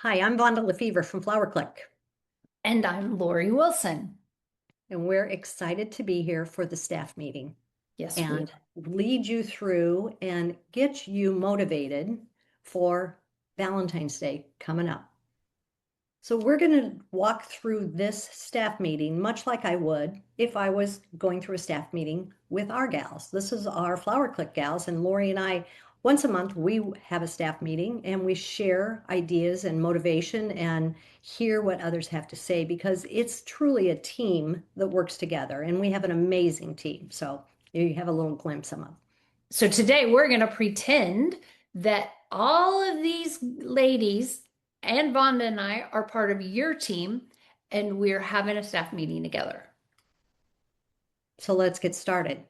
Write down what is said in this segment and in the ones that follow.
Hi, I'm Vonda Lefevre from Flower Click, And I'm Lori Wilson. and we're excited to be here for the staff meeting Yes, we and lead you through and get you motivated for Valentine's Day coming up. So we're going to walk through this staff meeting much like I would if I was going through a staff meeting with our gals. This is our Flower Click gals, and Lori and I, once a month, we have a staff meeting and we share ideas and motivation and hear what others have to say because it's truly a team that works together, and we have an amazing team. So you have a little glimpse of them. So today we're going to pretend that all of these ladies and Vonda and I are part of your team and we're having a staff meeting together. So let's get started.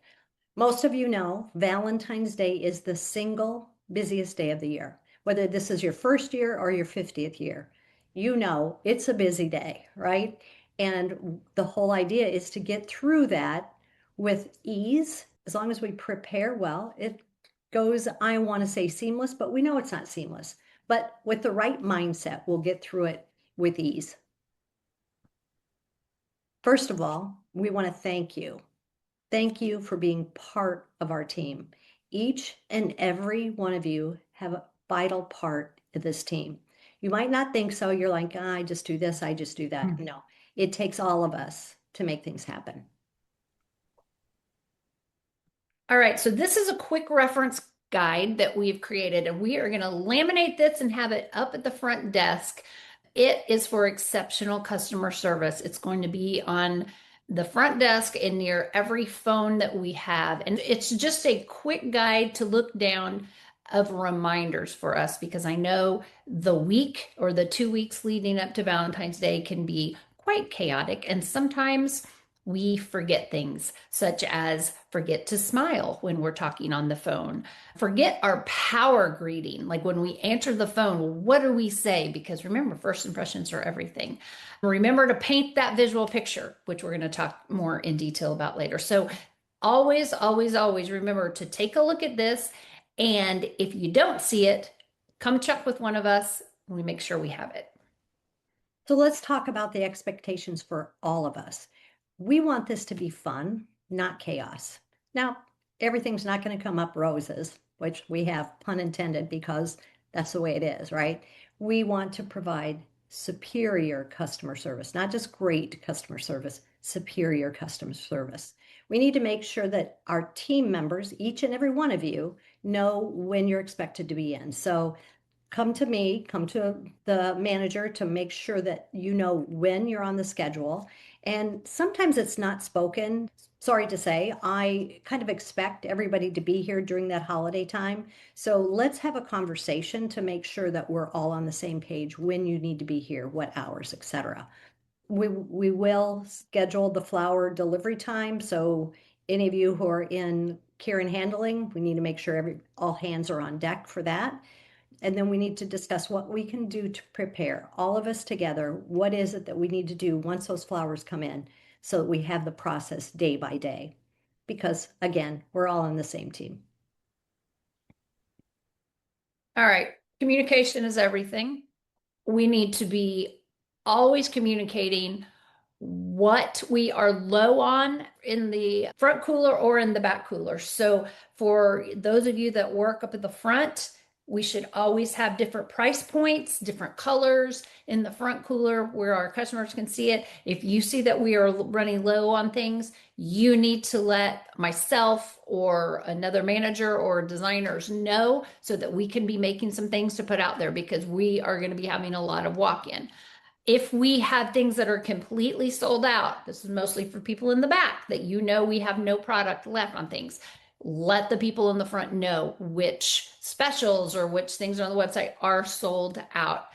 Most of you know Valentine's Day is the single busiest day of the year. Whether this is your first year or your 50th year, you know it's a busy day, right? And the whole idea is to get through that with ease. As long as we prepare well, it goes, I want to say seamless, but we know it's not seamless. But with the right mindset, we'll get through it with ease. First of all, we want to thank you. Thank you for being part of our team. Each and every one of you have a vital part of this team. You might not think so. You're like, "Ah, I just do this, I just do that." Hmm. No, it takes all of us to make things happen. All right, so this is a quick reference guide that we've created, and we are going to laminate this and have it up at the front desk. It is for exceptional customer service. It's going to be on the front desk and near every phone that we have. And it's just a quick guide to look down of reminders for us because I know the week or the 2 weeks leading up to Valentine's Day can be quite chaotic. And sometimes we forget things, such as forget to smile when we're talking on the phone. Forget our power greeting. Like when we answer the phone, what do we say? Because remember, first impressions are everything. Remember to paint that visual picture, which we're going to talk more in detail about later. So always, always, always remember to take a look at this. And if you don't see it, come check with one of us and we make sure we have it. So let's talk about the expectations for all of us. We want this to be fun, not chaos. Now, everything's not going to come up roses, which we have, pun intended, because that's the way it is, right? We want to provide superior customer service, not just great customer service, superior customer service. We need to make sure that our team members, each and every one of you, know when you're expected to be in. So come to me, come to the manager to make sure that you know when you're on the schedule. And sometimes it's not spoken. Sorry to say, I kind of expect everybody to be here during that holiday time. So let's have a conversation to make sure that we're all on the same page when you need to be here, what hours, etc. We will schedule the flower delivery time. So any of you who are in care and handling, we need to make sure all hands are on deck for that. And then we need to discuss what we can do to prepare, all of us together. What is it that we need to do once those flowers come in so that we have the process day by day? Because again, we're all on the same team. All right, communication is everything. We need to be always communicating what we are low on in the front cooler or in the back cooler. So for those of you that work up at the front, we should always have different price points, different colors in the front cooler where our customers can see it. If you see that we are running low on things, you need to let myself or another manager or designers know so that we can be making some things to put out there because we are going to be having a lot of walk-in. If we have things that are completely sold out, this is mostly for people in the back that you know we have no product left on things. Let the people in the front know which specials or which things on the website are sold out.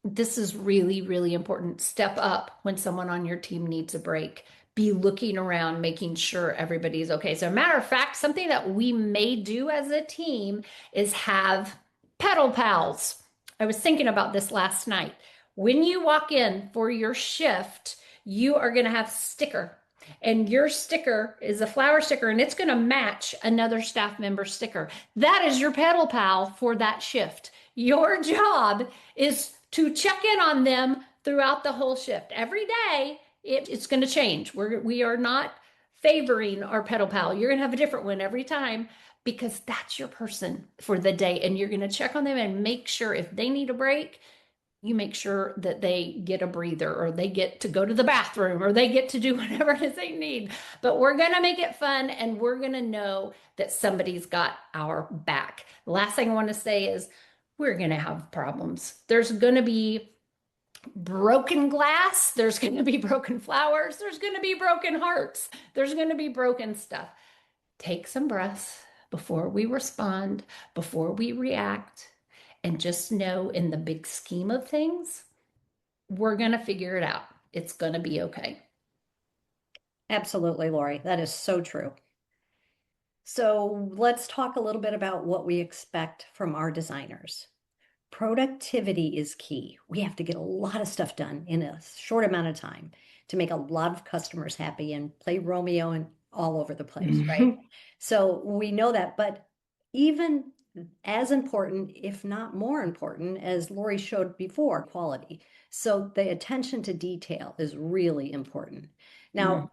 This is really, really important. Step up when someone on your team needs a break. Be looking around, making sure everybody's okay. So, a matter of fact, something that we may do as a team is have pedal pals. I was thinking about this last night. When you walk in for your shift, you are going to have sticker, and your sticker is a flower sticker, and it's going to match another staff member's sticker. That is your pedal pal for that shift. Your job is to check in on them throughout the whole shift. Every day, it's going to change. We are not favoring our petal pal. You're going to have a different one every time because that's your person for the day. And you're going to check on them and make sure if they need a break, you make sure that they get a breather or they get to go to the bathroom or they get to do whatever it is they need. But we're going to make it fun and we're going to know that somebody's got our back. The last thing I want to say is we're going to have problems. There's going to be broken glass. There's going to be broken flowers. There's going to be broken hearts. There's going to be broken stuff. Take some breaths before we respond, before we react. And just know in the big scheme of things, we're going to figure it out. It's going to be okay. Absolutely, Lori. That is so true. So let's talk a little bit about what we expect from our designers. Productivity is key. We have to get a lot of stuff done in a short amount of time to make a lot of customers happy and play Romeo and all over the place, right? So we know that, but even as important, if not more important, as Lori showed before, quality. So the attention to detail is really important. Now,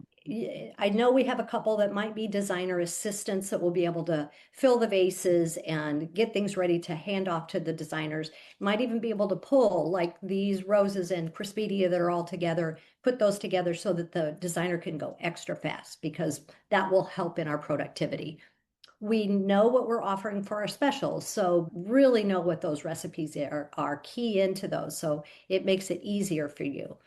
I know we have a couple that might be designer assistants that will be able to fill the vases and get things ready to hand off to the designers. Might even be able to pull like these roses and Crispidia that are all together, put those together so that the designer can go extra fast because that will help in our productivity. We know what we're offering for our specials, so really know what those recipes are key into those. So it makes it easier for you.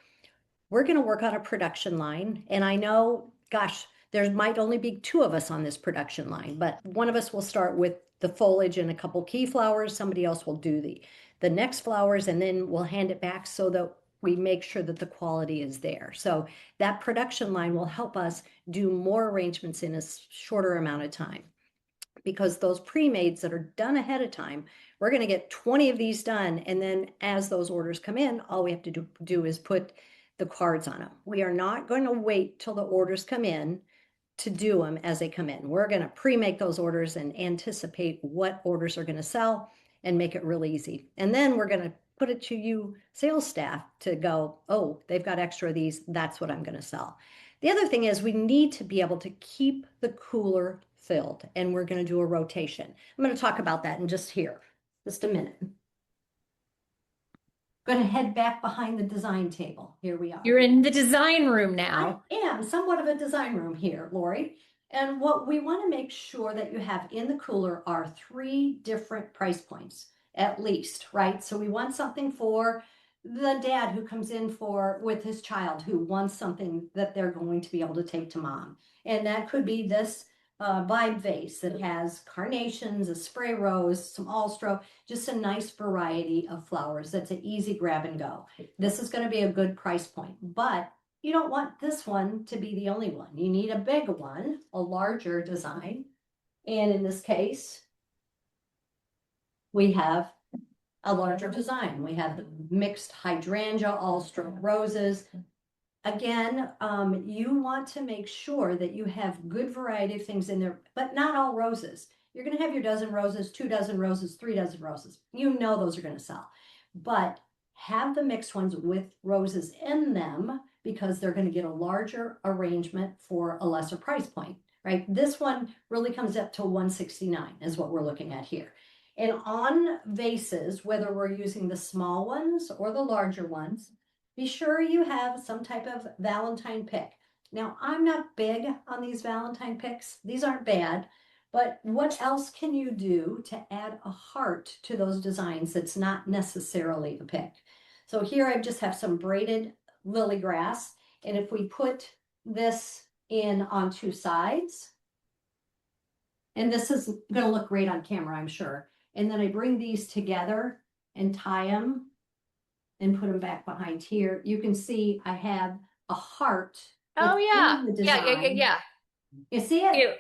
We're going to work on a production line. And I know, gosh, there might only be two of us on this production line, but one of us will start with the foliage and a couple key flowers. Somebody else will do the next flowers, and then we'll hand it back so that we make sure that the quality is there. So that production line will help us do more arrangements in a shorter amount of time. Because those pre-mades that are done ahead of time, we're going to get 20 of these done. And then as those orders come in, all we have to do is put the cards on them. We are not going to wait till the orders come in to do them as they come in. We're going to pre-make those orders and anticipate what orders are going to sell and make it really easy. And then we're going to put it to you sales staff to go, oh, they've got extra of these. That's what I'm going to sell. The other thing is we need to be able to keep the cooler filled, and we're going to do a rotation. I'm going to talk about that in just a minute. Going to head back behind the design table. Here we are. You're in the design room now. I am somewhat of a design room here, Lori. And what we want to make sure that you have in the cooler are 3 different price points, at least, right? So we want something for the dad who comes in with his child who wants something that they're going to be able to take to mom. And that could be this vibe vase that has carnations, a spray rose, some allstroke, just a nice variety of flowers. That's an easy grab and go. This is going to be a good price point, but you don't want this one to be the only one. You need a big one, a larger design. And in this case, we have a larger design. We have the mixed hydrangea, allstroke roses. Again, you want to make sure that you have good variety of things in there, but not all roses. You're going to have your dozen roses, 2 dozen roses, 3 dozen roses. You know those are going to sell, but have the mixed ones with roses in them because they're going to get a larger arrangement for a lesser price point, right? This one really comes up to $169 is what we're looking at here. And on vases, whether we're using the small ones or the larger ones, be sure you have some type of Valentine pick. Now, I'm not big on these Valentine picks. These aren't bad, but what else can you do to add a heart to those designs that's not necessarily a pick? So here I just have some braided lily grass. And if we put this in on 2 sides, and this is going to look great on camera, I'm sure. And then I bring these together and tie them and put them back behind here. You can see I have a heart. Oh yeah. The Yeah. You see it? Cute.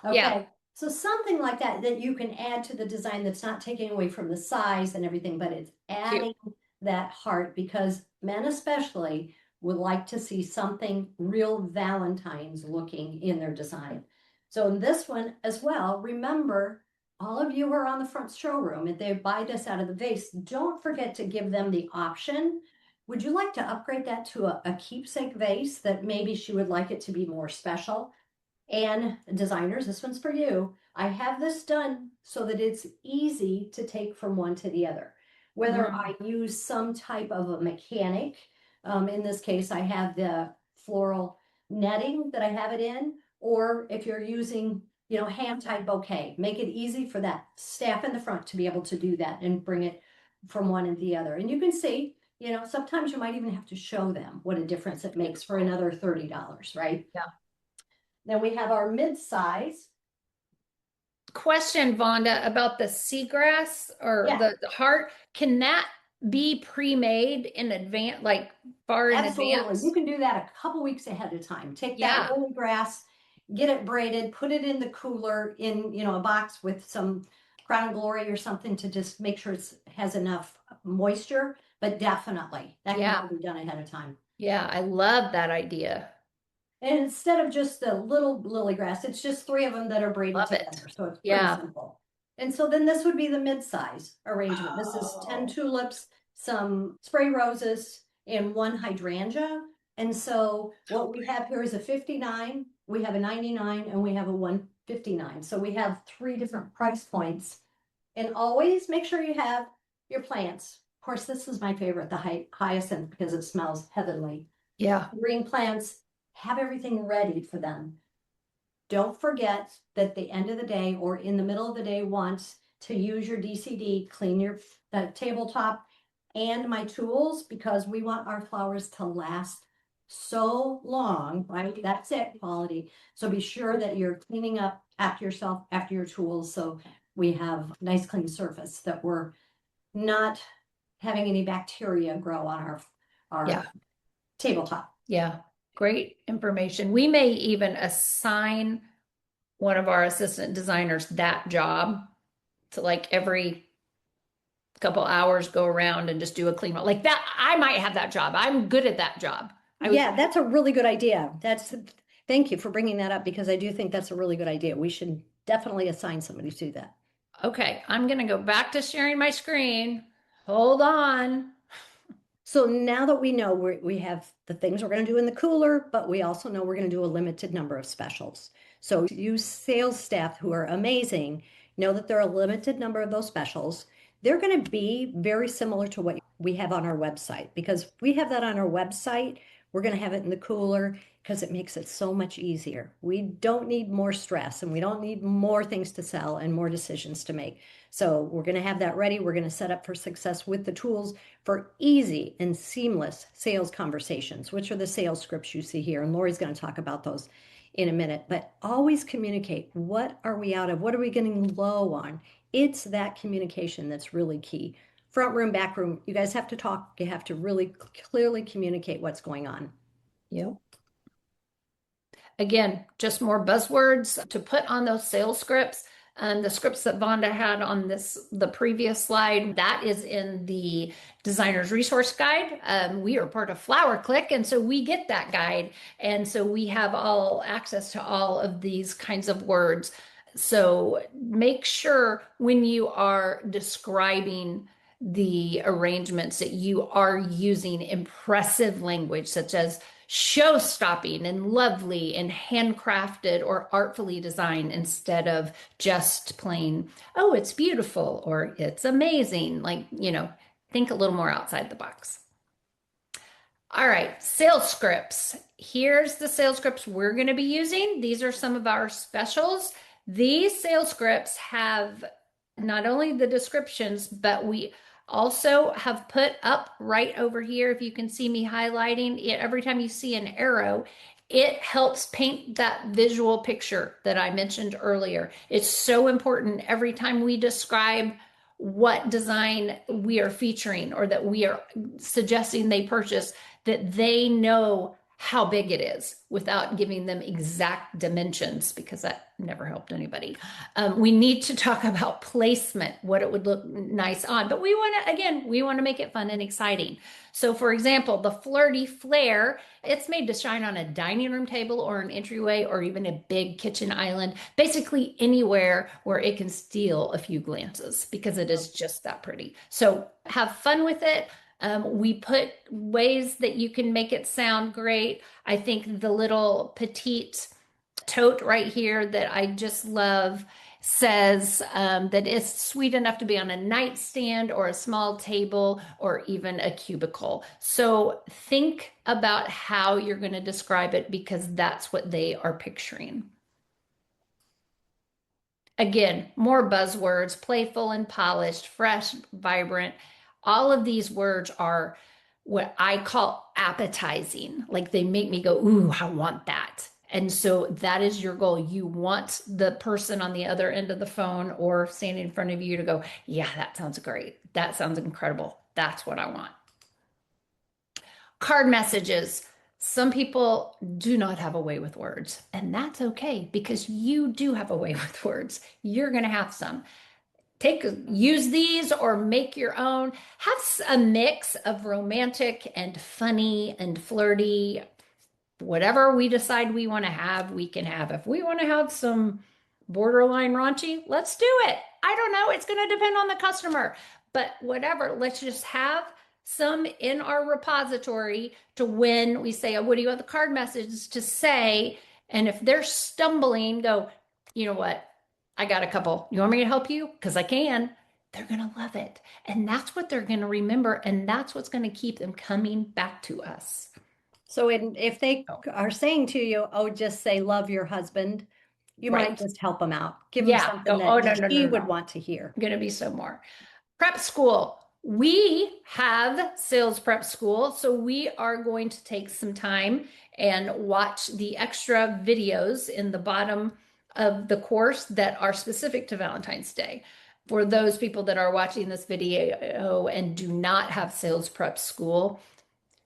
Okay. Yeah. So something like that you can add to the design that's not taking away from the size and everything, but it's adding that heart because men especially would like to see something real Valentine's looking in their design. So in this one as well, remember all of you who are on the front showroom, if they buy this out of the vase, don't forget to give them the option. Would you like to upgrade that to a keepsake vase that maybe she would like it to be more special? And designers, this one's for you. I have this done so that it's easy to take from one to the other. Whether I use some type of a mechanic, in this case, I have the floral netting that I have it in, or if you're using, hand-tied bouquet, make it easy for that staff in the front to be able to do that and bring it from one and the other. And you can see, sometimes you might even have to show them what a difference it makes for another $30, right? Yeah. Then we have our mid-size. Question, Vonda, about the seagrass or Yeah. the heart. Can that be pre-made in advance, like far in Absolutely. advance? You can do that a couple weeks ahead of time. Take Yeah. that lily grass, get it braided, put it in the cooler in, a box with some Crown Glory or something to just make sure it has enough moisture. But definitely that can all be done ahead of time. Yeah, I love that idea. And instead of just the little lily grass, it's just 3 of them that are braided Love it. together. So it's pretty Yeah. simple. And so then this would be the mid-size arrangement. This is 10 Oh. tulips, some spray roses, and 1 hydrangea. And so what we have here is a 59, we have a 99, and we have a 159. So we have 3 different price points. And always make sure you have your plants. Of course, this is my favorite, the hyacinth, because it smells heavenly. Yeah. Green plants, have everything ready for them. Don't forget that at the end of the day or in the middle of the day once to use your DCD, clean your tabletop and my tools, because we want our flowers to last so long, right? That's it, quality. So be sure that you're cleaning up after yourself, after your tools, so we have nice clean surface, that we're not having any bacteria grow on our Yeah. tabletop. Yeah. Great information. We may even assign one of our assistant designers that job to, like, every couple hours go around and just do a clean like that. I might have that job. I'm good at that job. Yeah, that's a really good idea. Thank you for bringing that up, because I do think that's a really good idea. We should definitely assign somebody to do that. Okay, I'm going to go back to sharing my screen. Hold on. So now that we know we have the things we're going to do in the cooler, but we also know we're going to do a limited number of specials. So you sales staff who are amazing, know that there are a limited number of those specials. They're going to be very similar to what we have on our website, because if we have that on our website, we're going to have it in the cooler because it makes it so much easier. We don't need more stress, and we don't need more things to sell and more decisions to make. So we're going to have that ready. We're going to set up for success with the tools for easy and seamless sales conversations, which are the sales scripts you see here. And Lori's going to talk about those in a minute. But always communicate. What are we out of? What are we getting low on? It's that communication that's really key. Front room, back room, you guys have to talk. You have to really clearly communicate what's going on. Yep. Again, just more buzzwords to put on those sales scripts. The scripts that Vonda had on the previous slide, that is in the designer's resource guide. We are part of Flower Click, and so we get that guide. And so we have all access to all of these kinds of words. So make sure when you are describing the arrangements that you are using impressive language, such as show-stopping and lovely and handcrafted or artfully designed, instead of just plain, oh, it's beautiful or it's amazing. Like, think a little more outside the box. All right, sales scripts. Here's the sales scripts we're going to be using. These are some of our specials. These sales scripts have not only the descriptions, but we also have put up right over here, if you can see me highlighting it, every time you see an arrow, it helps paint that visual picture that I mentioned earlier. It's so important every time we describe what design we are featuring or that we are suggesting they purchase, that they know how big it is without giving them exact dimensions because that never helped anybody. We need to talk about placement, what it would look nice on, but we want to, again, we want to make it fun and exciting. So for example, the Flirty Flare, it's made to shine on a dining room table or an entryway or even a big kitchen island, basically anywhere where it can steal a few glances because it is just that pretty. So have fun with it. We put ways that you can make it sound great. I think the little petite tote right here that I just love says that it's sweet enough to be on a nightstand or a small table or even a cubicle. So think about how you're going to describe it because that's what they are picturing. Again, more buzzwords, playful and polished, fresh, vibrant. All of these words are what I call appetizing. Like they make me go, ooh, I want that. And so that is your goal. You want the person on the other end of the phone or standing in front of you to go, yeah, that sounds great. That sounds incredible. That's what I want. Card messages. Some people do not have a way with words, and that's okay because you do have a way with words. You're going to have some. Use these or make your own. Have a mix of romantic and funny and flirty. Whatever we decide we want to have, we can have. If we want to have some borderline raunchy, let's do it. I don't know. It's going to depend on the customer, but whatever. Let's just have some in our repository to when we say, oh, what do you want the card message to say? And if they're stumbling, go, you know what? I got a couple. You want me to help you? Because I can. They're going to love it. And that's what they're going to remember. And that's what's going to keep them coming back to us. So if they Oh, are saying to you, oh, just say love your husband, you might right. just help them out. Give them Yeah. something Oh, oh, that no, no, no, he no, would no. want to hear. Going to be so more. Prep school. We have sales prep school, so we are going to take some time and watch the extra videos in the bottom of the course that are specific to Valentine's Day. For those people that are watching this video and do not have sales prep school,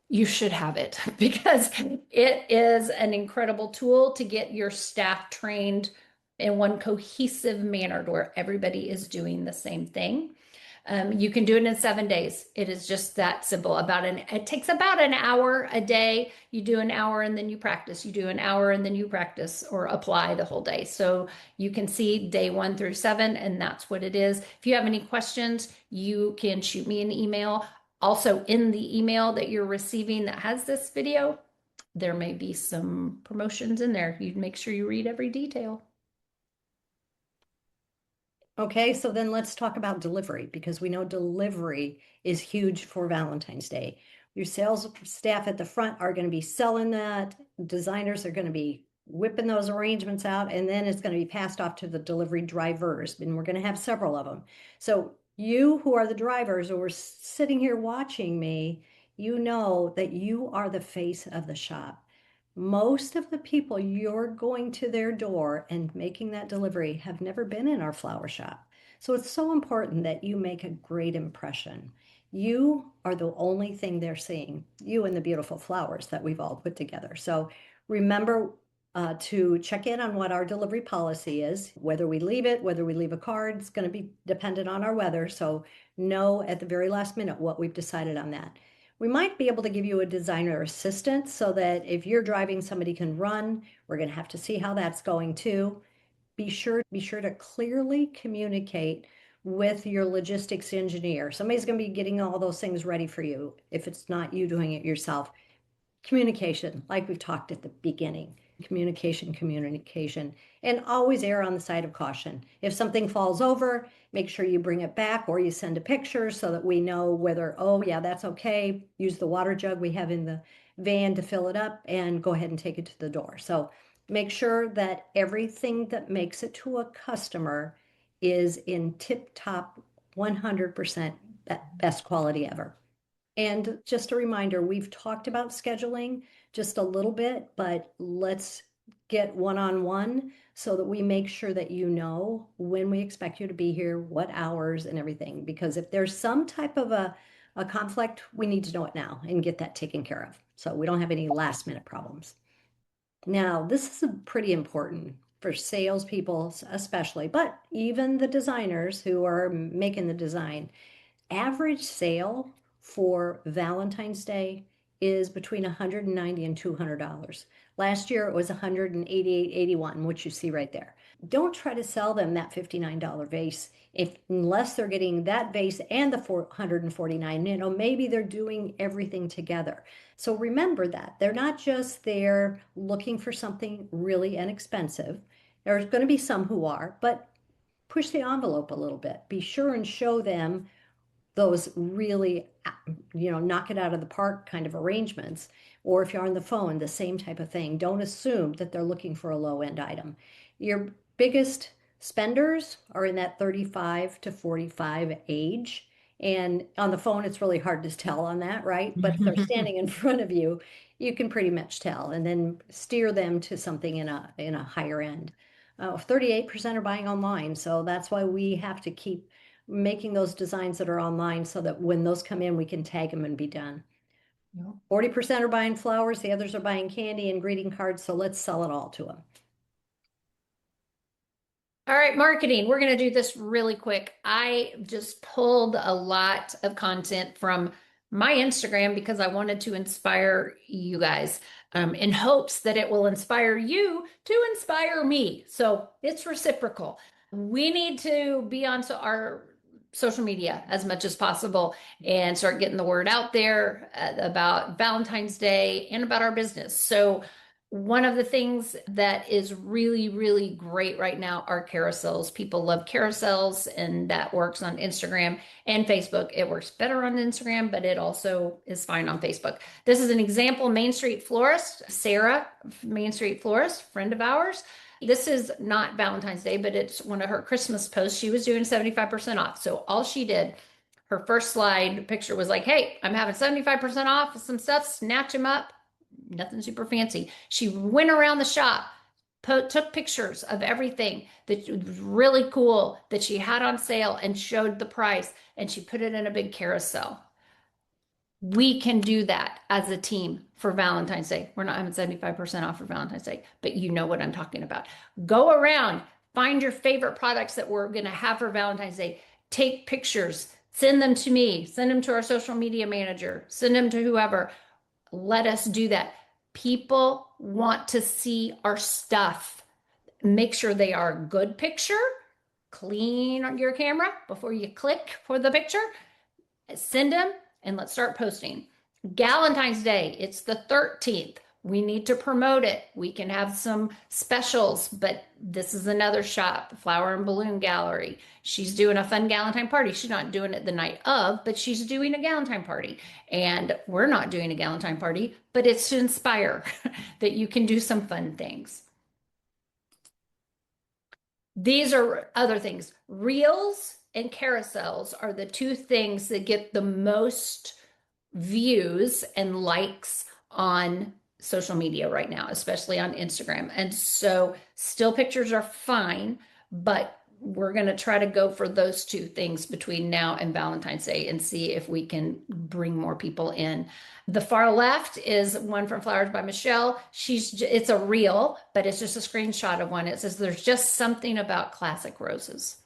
you should have it because it is an incredible tool to get your staff trained in one cohesive manner where everybody is doing the same thing. You can do it in 7 days. It is just that simple. It takes about an hour a day. You do an hour and then you practice. You do an hour and then you practice or apply the whole day. So you can see day 1 through 7, and that's what it is. If you have any questions, you can shoot me an email. Also, in the email that you're receiving that has this video, there may be some promotions in there. You make sure you read every detail. Okay, so then let's talk about delivery because we know delivery is huge for Valentine's Day. Your sales staff at the front are going to be selling that. Designers are going to be whipping those arrangements out, and then it's going to be passed off to the delivery drivers, and we're going to have several of them. So you who are the drivers or sitting here watching me, you know that you are the face of the shop. Most of the people you're going to their door and making that delivery have never been in our flower shop. So it's so important that you make a great impression. You are the only thing they're seeing, you and the beautiful flowers that we've all put together. So remember to check in on what our delivery policy is, whether we leave it, whether we leave a card, it's going to be dependent on our weather. So know at the very last minute what we've decided on that. We might be able to give you a designer assistant so that if you're driving, somebody can run. We're going to have to see how that's going too. Be sure to clearly communicate with your logistics engineer. Somebody's going to be getting all those things ready for you if it's not you doing it yourself. Communication, like we've talked at the beginning, communication, and always err on the side of caution. If something falls over, make sure you bring it back or you send a picture so that we know whether, oh, yeah, that's okay. Use the water jug we have in the van to fill it up and go ahead and take it to the door. So make sure that everything that makes it to a customer is in tip-top 100% best quality ever. And just a reminder, we've talked about scheduling just a little bit, but let's get one-on-one so that we make sure that you know when we expect you to be here, what hours and everything. Because if there's some type of a a conflict, we need to know it now and get that taken care of. So we don't have any last minute problems. Now, this is pretty important for salespeople, especially, but even the designers who are making the design. Average sale for Valentine's Day is between 190 and $200. Last year it was 188.81, which you see right there. Don't try to sell them that $59 vase unless they're getting that vase and the 449. Maybe they're doing everything together. So remember that they're not just there looking for something really inexpensive. There's going to be some who are, but push the envelope a little bit. Be sure and show them those really, knock it out of the park kind of arrangements. Or if you're on the phone, the same type of thing. Don't assume that they're looking for a low end item. Your biggest spenders are in that 35 to 45 age. And on the phone, it's really hard to tell on that, right? But if they're standing in front of you, you can pretty much tell, and then steer them to something in a higher end. 38% are buying online, so that's why we have to keep making those designs that are online so that when those come in, we can tag them and be done. 40% are buying flowers, the others are buying candy and greeting cards, so let's sell it all to them. All right, marketing. We're going to do this really quick. I just pulled a lot of content from my Instagram because I wanted to inspire you guys in hopes that it will inspire you to inspire me. So it's reciprocal. We need to be on our social media as much as possible and start getting the word out there about Valentine's Day and about our business. So one of the things that is really, really great right now are carousels. People love carousels, and that works on Instagram and Facebook. It works better on Instagram, but it also is fine on Facebook. This is an example, Main Street Florist, Sarah, Main Street Florist, friend of ours. This is not Valentine's Day, but it's one of her Christmas posts. She was doing 75% off. So all she did, her first slide picture was like, hey, I'm having 75% off some stuff, snatch them up. Nothing super fancy. She went around the shop, took pictures of everything that was really cool that she had on sale and showed the price, and she put it in a big carousel. We can do that as a team for Valentine's Day. We're not having 75% off for Valentine's Day, but you know what I'm talking about. Go around, find your favorite products that we're going to have for Valentine's Day. Take pictures, send them to me, send them to our social media manager, send them to whoever. Let us do that. People want to see our stuff. Make sure they are a good picture. Clean on your camera before you click for the picture. Send them and let's start posting. Valentine's Day, it's the 13th. We need to promote it. We can have some specials, but this is another shop, Flower and Balloon Gallery. She's doing a fun Valentine party. She's not doing it the night of, but she's doing a Valentine party. And we're not doing a Valentine party, but it's to inspire that you can do some fun things. These are other things. Reels and carousels are the two things that get the most views and likes on social media right now, especially on Instagram. And so still pictures are fine, but we're going to try to go for those two things between now and Valentine's Day and see if we can bring more people in. The far left is one from Flowers by Michelle. It's a reel, but it's just a screenshot of one. It says, there's just something about classic roses.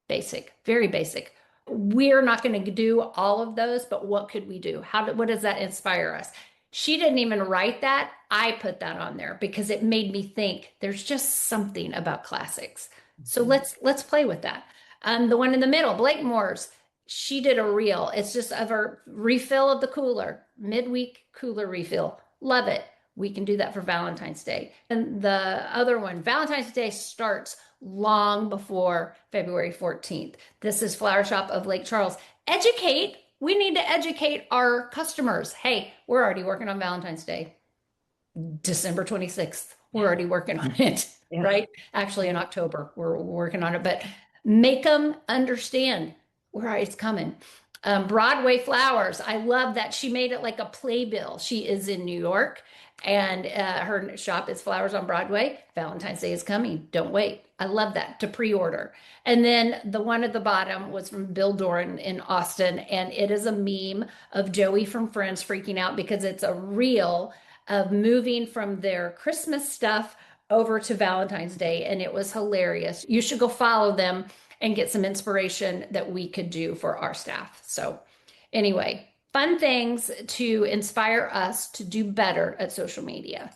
Basic, very basic. We're not going to do all of those, but what could we do? What does that inspire us? She didn't even write that. I put that on there because it made me think there's just something about classics. So let's play with that. The one in the middle, Blakemore's, she did a reel. It's just of her refill of the cooler, midweek cooler refill. Love it. We can do that for Valentine's Day. And the other one, Valentine's Day starts long before February 14th. This is Flower Shop of Lake Charles. Educate. We need to educate our customers. Hey, we're already working on Valentine's Day. December 26th. We're already working on it, right? Actually, in October, we're working on it, but make them understand where it's coming. Broadway flowers. I love that she made it like a playbill. She is in New York, and her shop is Flowers on Broadway. Valentine's Day is coming. Don't wait. I love that to pre-order. And then the one at the bottom was from Bill Doran in Austin, and it is a meme of Joey from Friends freaking out because it's a reel of moving from their Christmas stuff over to Valentine's Day, and it was hilarious. You should go follow them and get some inspiration that we could do for our staff. So, anyway, fun things to inspire us to do better at social media.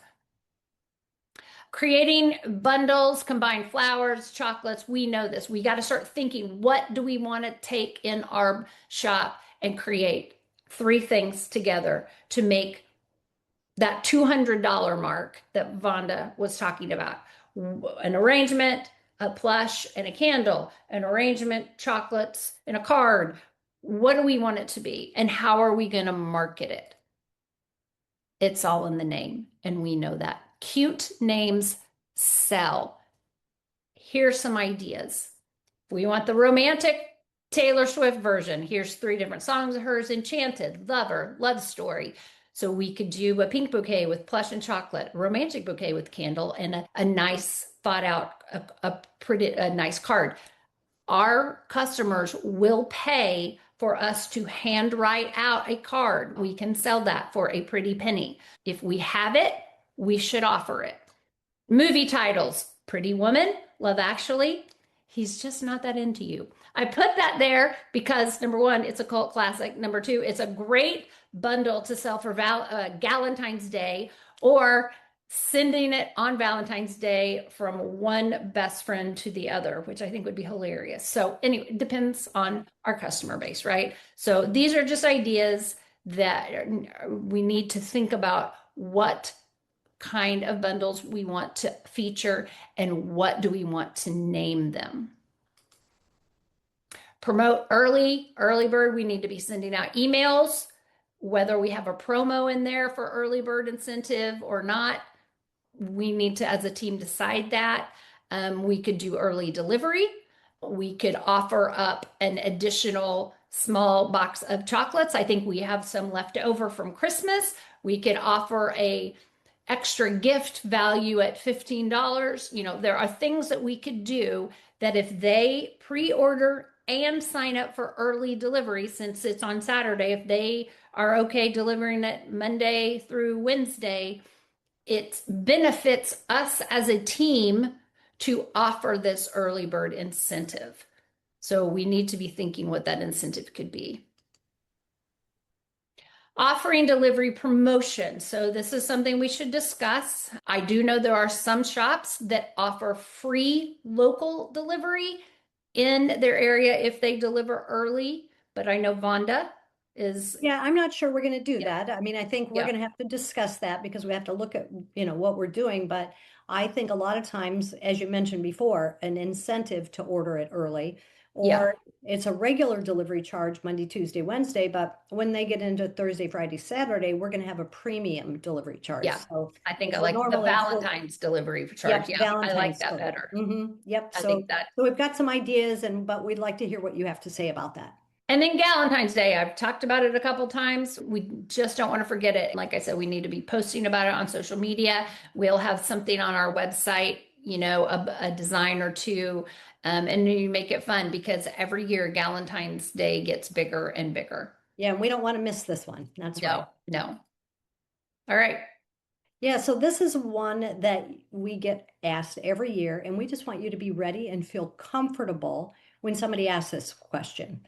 Creating bundles, combine flowers, chocolates. We know this. We got to start thinking, what do we want to take in our shop and create 3 things together to make that $200 mark that Vonda was talking about. An arrangement, a plush, and a candle, an arrangement, chocolates, and a card. What do we want it to be? And how are we going to market it? It's all in the name, and we know that. Cute names sell. Here's some ideas. We want the romantic Taylor Swift version. Here's 3 different songs of hers: Enchanted, Lover, Love Story. So we could do a pink bouquet with plush and chocolate, a romantic bouquet with candle, and a nice thought out, a nice card. Our customers will pay for us to hand write out a card. We can sell that for a pretty penny. If we have it, we should offer it. Movie titles: Pretty Woman, Love Actually. He's just not that into you. I put that there because number 1, it's a cult classic. Number 2, it's a great bundle to sell for Galentine's Day, or sending it on Valentine's Day from one best friend to the other, which I think would be hilarious. So anyway, it depends on our customer base, right? So these are just ideas that we need to think about: what kind of bundles we want to feature and what do we want to name them. Promote early bird. We need to be sending out emails, whether we have a promo in there for early bird incentive or not. We need to, as a team, decide that. We could do early delivery. We could offer up an additional small box of chocolates. I think we have some left over from Christmas. We could offer a extra gift value at $15. There are things that we could do that if they pre-order and sign up for early delivery, since it's on Saturday, if they are okay delivering it Monday through Wednesday, it benefits us as a team to offer this early bird incentive. So we need to be thinking what that incentive could be. Offering delivery promotion. So this is something we should discuss. I do know there are some shops that offer free local delivery in their area if they deliver early, but I know Vonda is. Yeah, I'm not sure we're going to do Yeah. that. I mean, I think we're Yeah. going to have to discuss that because we have to look at, what we're doing. But I think a lot of times, as you mentioned before, an incentive to order it early, Yeah. or it's a regular delivery charge Monday, Tuesday, Wednesday. But when they get into Thursday, Friday, Saturday, we're going to have a premium delivery charge. Yeah. So I think I if we're like the normally Valentine's delivery charge. yep, Yeah, I like Valentine's that delivery. better. Yep. I So think that. so we've got some ideas, but we'd like to hear what you have to say about that. And then Galentine's Day, I've talked about it a couple times. We just don't want to forget it. Like I said, we need to be posting about it on social media. We'll have something on our website, a design or two, and you make it fun because every year Galentine's Day gets bigger and bigger. Yeah, and we don't want to miss this one. That's right. No. All right. Yeah, so this is one that we get asked every year, and we just want you to be ready and feel comfortable when somebody asks this question.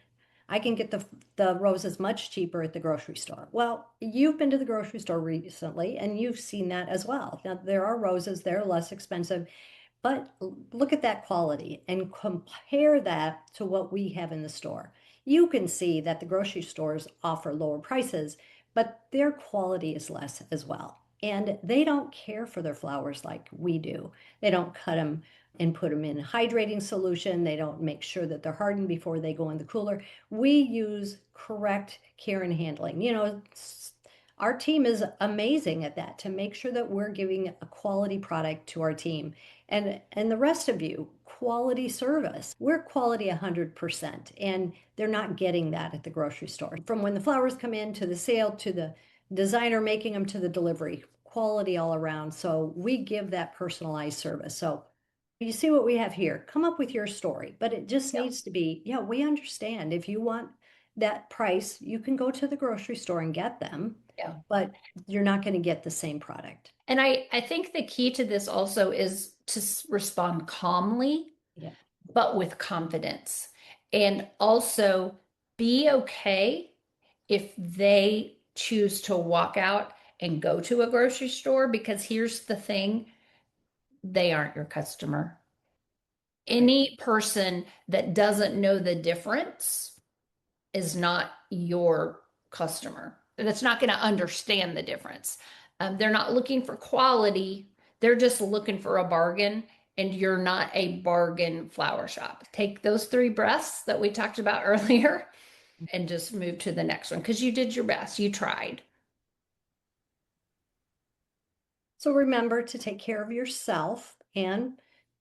I can get the roses much cheaper at the grocery store. Well, you've been to the grocery store recently, and you've seen that as well. Now, there are roses, they're less expensive, but look at that quality and compare that to what we have in the store. You can see that the grocery stores offer lower prices, but their quality is less as well. And they don't care for their flowers like we do. They don't cut them and put them in hydrating solution. They don't make sure that they're hardened before they go in the cooler. We use correct care and handling. Our team is amazing at that to make sure that we're giving a quality product to our team. And the rest of you, quality service. We're quality 100%, and they're not getting that at the grocery store. From when the flowers come in to the sale to the designer making them to the delivery, quality all around. So we give that personalized service. So you see what we have here. Come up with your story, but it just Yep. needs to be, yeah, we understand. If you want that price, you can go to the grocery store and get them, Yeah. but you're not going to get the same product. And I think the key to this also is to respond calmly, Yeah, but with confidence. And also be okay if they choose to walk out and go to a grocery store, because here's the thing, they aren't your customer. right. Any person that doesn't know the difference is not your customer. That's not going to understand the difference. They're not looking for quality. They're just looking for a bargain, and you're not a bargain flower shop. Take those 3 breaths that we talked about earlier and just move to the next one because you did your best. You tried. So remember to take care of yourself and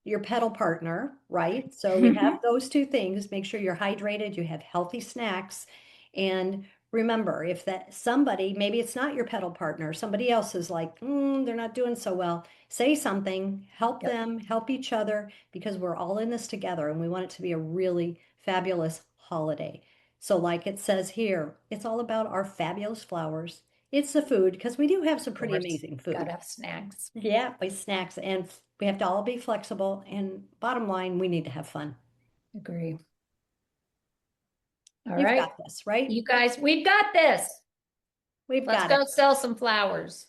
your pedal partner, right? So we have those two things. Make sure you're hydrated, you have healthy snacks. And remember, if that somebody, maybe it's not your pedal partner, somebody else is like, they're not doing so well, say something, help Yep, them, help each other, because we're all in this together and we want it to be a really fabulous holiday. So, like it says here, it's all about our fabulous flowers. It's the food, because we do have some of pretty course. amazing Gotta food. have snacks. Yeah, with snacks, and we have to all be flexible. And bottom line, we need to have fun. Agree. All You've right. got this, right? You guys, we've got this. We've Let's got it. go sell some flowers.